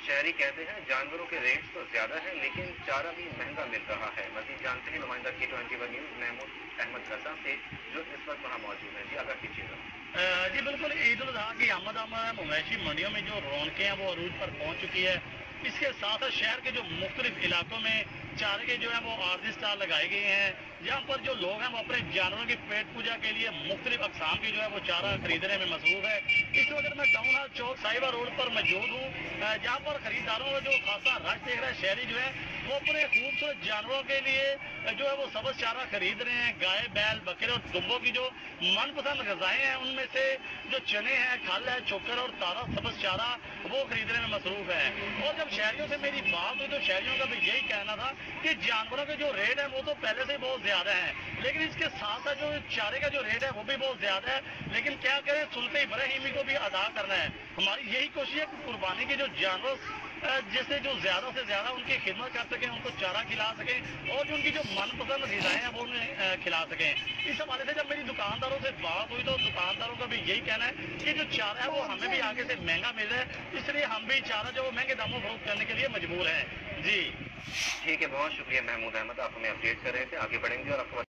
شہری کہتے ہیں جانوروں کے ریٹس تو زیادہ ہیں لیکن چارہ بھی مہنگا مل رہا ہے. مزید جانتے ہیں نمائندہ K21 نیوز محمود احمد رضا سے جو اس وقت وہاں موجود ہیں. جی آگاہ کیجیے گا. جی بالکل، عید الاضحیٰ کی آمد مویشی منڈیوں میں جو رونقیں ہیں وہ عروج پر پہنچ چکی ہے. اس کے ساتھ شہر کے جو مختلف علاقوں میں چارے کے جو ہیں وہ عارضی اسٹال لگائے گئے ہیں جہاں پر جو لوگ ہیں وہ اپنے جانوروں کی پیٹ پوجا کے لیے مختلف اقسام کی جو ہے وہ چارہ خریدنے میں مصروف ہے. اس وقت میں ٹاؤن ہال چوک صاحبہ روڈ پر موجود ہوں جہاں پر خریداروں کا جو خاصا رش دیکھ رہا ہے. شہری جو ہے وہ اپنے خوبصورت جانوروں کے لیے جو ہے وہ سبز چارہ خرید رہے ہیں. گائے، بیل، بکرے اور دمبوں کی جو من پسند غذائیں ہیں ان میں سے جو چنے ہیں، کھل ہے، چوکر اور تازہ سبز چارہ وہ خریدنے میں مصروف ہے. اور جب شہریوں سے میری بات ہوئی تو شہریوں کا بھی یہی کہنا تھا کہ جانوروں کے جو ریٹ ہیں وہ تو پہلے سے ہی بہت زیادہ ہیں لیکن اس کے ساتھ ساتھ جو چارے کا جو ریٹ ہے وہ بھی بہت زیادہ ہے. لیکن کیا کریں، سلطہ ابراہیمی کو بھی ادا کرنا ہے. ہماری یہی کوشش ہے کہ قربانی کے جو جانور جیسے جو زیادہ سے زیادہ ان کی خدمت کر سکیں، ان کو چارہ کھلا سکیں اور جو ان کی جو من پسند غذائیں ہیں وہ انہیں کھلا سکیں. اس حوالے سے جب میری دکانداروں سے بات ہوئی تو دکانداروں کا بھی یہی کہنا ہے کہ جو چارہ ہے وہ ہمیں بھی آگے سے مہنگا مل رہا ہے، اس لیے ہم بھی چارہ جو مہنگے داموں فروخت کرنے کے لیے مجبور ہیں. جی ٹھیک ہے، بہت شکریہ محمود احمد، آپ ہمیں اپڈیٹ کر رہے تھے. آگے بڑھیں گے اور آپ کو